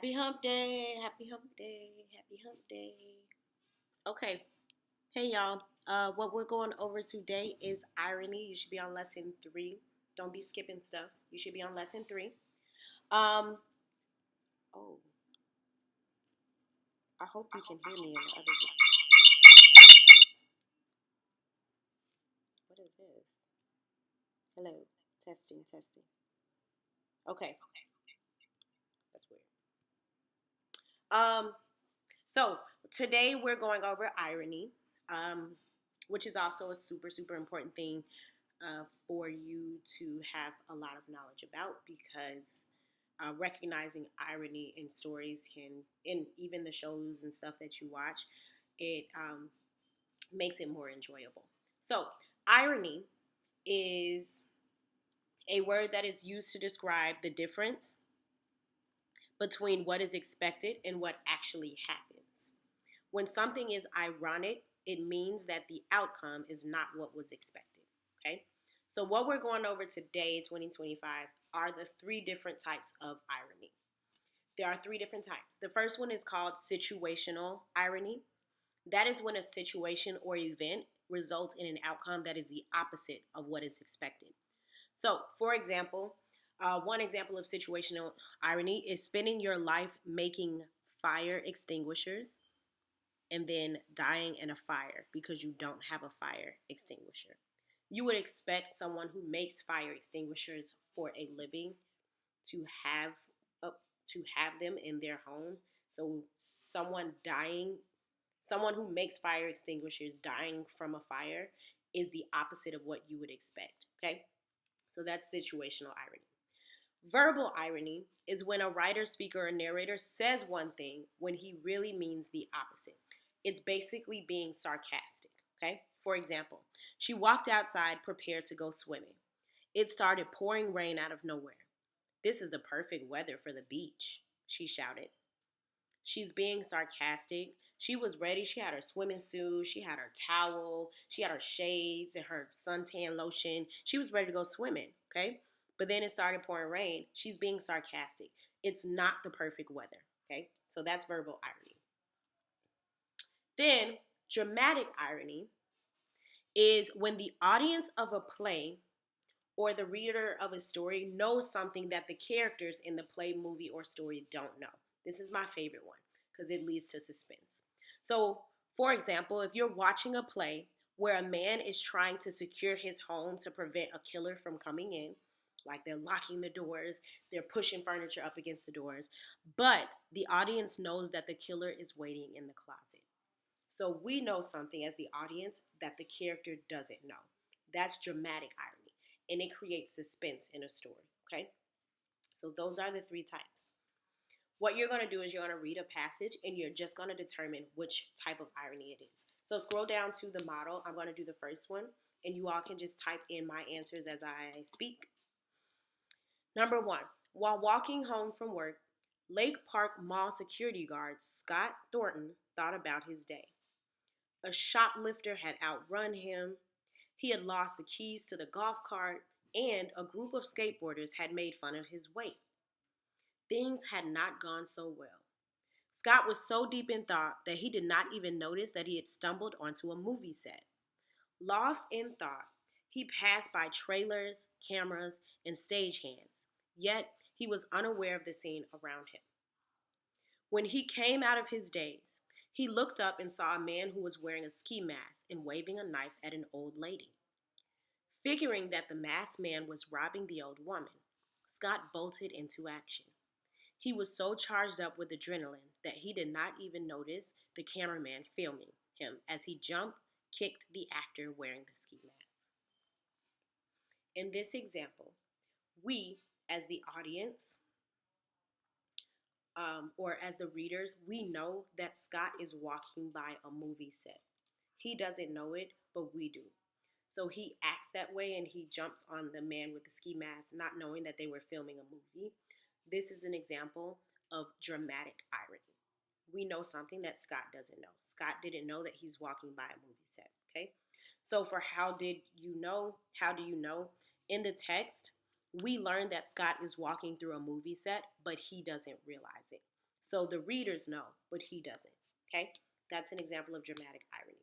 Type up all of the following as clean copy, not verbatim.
Happy hump day. Happy hump day. Happy hump day. Okay. Hey, y'all. What we're going over today is irony. You should be on lesson 3. Don't be skipping stuff. You should be on lesson 3. Um, oh, I hope you can hear me in the other. What is this? Hello. Testing, testing. Okay. That's weird. Um, so today we're going over irony, um, which is also a super, super important thing for you to have a lot of knowledge about because recognizing irony in stories in even the shows and stuff that you watch, it makes it more enjoyable. So, irony is a word that is used to describe the difference between what is expected and what actually happens. When something is ironic, it means that the outcome is not what was expected. Okay? So, what we're going over today, 2025, are the 3 different types of irony. There are 3 different types. The first one is called situational irony. That is when a situation or event results in an outcome that is the opposite of what is expected. So, for example, one example of situational irony is spending your life making fire extinguishers and then dying in a fire because you don't have a fire extinguisher. You would expect someone who makes fire extinguishers for a living to have a, to have them in their home. So someone who makes fire extinguishers dying from a fire is the opposite of what you would expect. Okay, so that's situational irony. Verbal irony is when a writer, speaker, or narrator says one thing when he really means the opposite. It's basically being sarcastic, okay? For example, she walked outside prepared to go swimming. It started pouring rain out of nowhere. This is the perfect weather for the beach, she shouted. She's being sarcastic. She was ready. She had her swimming suit, she had her towel, she had her shades and her suntan lotion. She was ready to go swimming, okay? But then it started pouring rain. She's being sarcastic. It's not the perfect weather, okay? So that's verbal irony. Then, dramatic irony is when the audience of a play or the reader of a story knows something that the characters in the play, movie, or story don't know. This is my favorite one because it leads to suspense. So, for example, if you're watching a play where a man is trying to secure his home to prevent a killer from coming in, like they're locking the doors, they're pushing furniture up against the doors, but the audience knows that the killer is waiting in the closet. So we know something as the audience that the character doesn't know. That's dramatic irony, and it creates suspense in a story, okay? So those are the 3 types. What you're going to do is you're going to read a passage and you're just going to determine which type of irony it is. So scroll down to the model. I'm going to do the first one, and you all can just type in my answers as I speak. Number 1, while walking home from work, Lake Park Mall security guard Scott Thornton thought about his day. A shoplifter had outrun him. He had lost the keys to the golf cart, and a group of skateboarders had made fun of his weight. Things had not gone so well. Scott was so deep in thought that he did not even notice that he had stumbled onto a movie set. Lost in thought, he passed by trailers, cameras, and stagehands, yet he was unaware of the scene around him. When he came out of his daze, he looked up and saw a man who was wearing a ski mask and waving a knife at an old lady. Figuring that the masked man was robbing the old woman, Scott bolted into action. He was so charged up with adrenaline that he did not even notice the cameraman filming him as he jumped, kicked the actor wearing the ski mask. In this example, we, as the audience, or as the readers, we know that Scott is walking by a movie set. He doesn't know it, but we do. So he acts that way and he jumps on the man with the ski mask, not knowing that they were filming a movie. This is an example of dramatic irony. We know something that Scott doesn't know. Scott didn't know that he's walking by a movie set, okay? So for how did you know? How do you know? In the text, we learn that Scott is walking through a movie set, but he doesn't realize it. So the readers know, but he doesn't. Okay? That's an example of dramatic irony.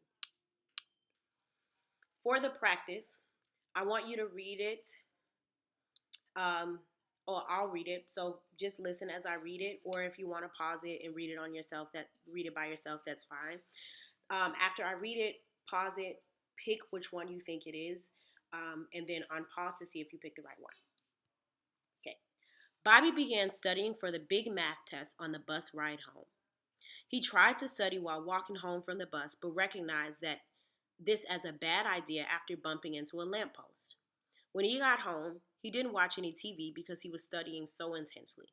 For the practice, I want you to read it, um, or I'll read it. So just listen as I read it, or if you want to pause it and read it on yourself, that read it by yourself, that's fine. After I read it, pause it, pick which one you think it is, and then unpause to see if you picked the right one. Okay. Bobby began studying for the big math test on the bus ride home. He tried to study while walking home from the bus, but recognized that this as a bad idea after bumping into a lamppost. When he got home, he didn't watch any TV because he was studying so intensely.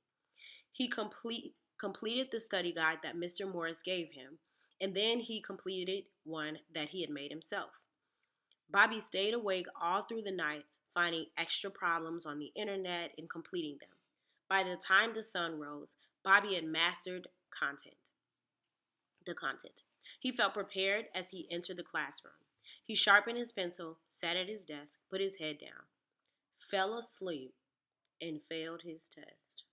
He completed the study guide that Mr. Morris gave him, and then he completed one that he had made himself. Bobby stayed awake all through the night, finding extra problems on the internet and completing them. By the time the sun rose, Bobby had mastered the content. He felt prepared as he entered the classroom. He sharpened his pencil, sat at his desk, put his head down, fell asleep, and failed his test.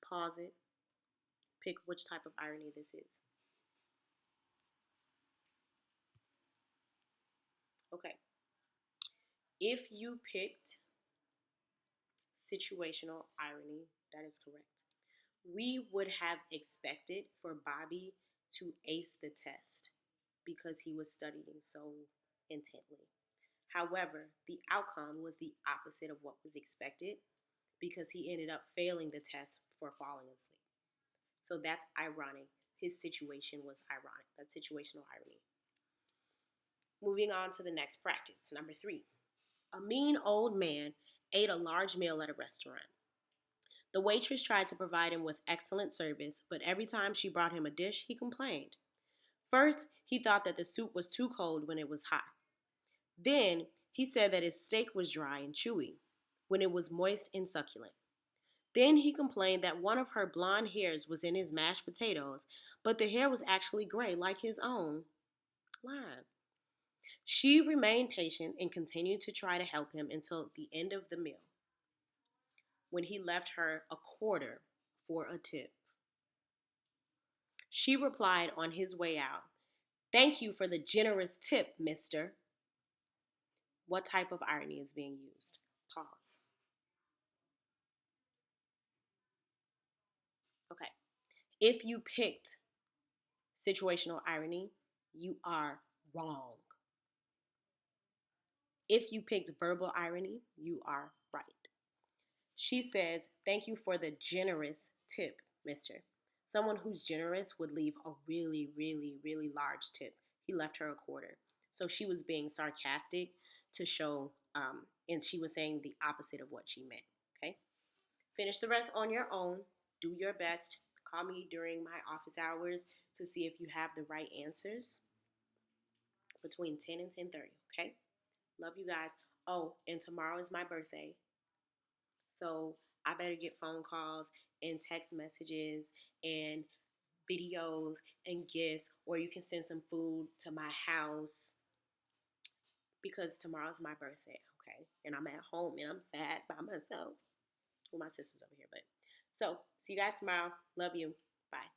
Pause it. Pick which type of irony this is. Okay. If you picked situational irony, that is correct. We would have expected for Bobby to ace the test because he was studying so intently. However, the outcome was the opposite of what was expected because he ended up failing the test for falling asleep. So that's ironic. His situation was ironic. That's situational irony. Moving on to the next practice. Number 3. A mean old man ate a large meal at a restaurant. The waitress tried to provide him with excellent service, but every time she brought him a dish, he complained. First, he thought that the soup was too cold when it was hot. Then, he said that his steak was dry and chewy when it was moist and succulent. Then he complained that one of her blonde hairs was in his mashed potatoes, but the hair was actually gray like his own. Line. She remained patient and continued to try to help him until the end of the meal, when he left her a quarter for a tip. She replied on his way out, "Thank you for the generous tip, mister." What type of irony is being used? Pause. Okay. If you picked situational irony, you are wrong. If you picked verbal irony, you are right. She says, "Thank you for the generous tip, mister." Someone who's generous would leave a really, really, really large tip. He left her a quarter. So she was being sarcastic to show, and she was saying the opposite of what she meant. Okay? Finish the rest on your own. Do your best. Call me during my office hours to see if you have the right answers between 10 and 10:30. Okay? Love you guys. Oh, and tomorrow is my birthday. So I better get phone calls and text messages and videos and gifts, or you can send some food to my house because tomorrow's my birthday, okay? And I'm at home and I'm sad by myself. Well, my sister's over here, but so see you guys tomorrow. Love you. Bye.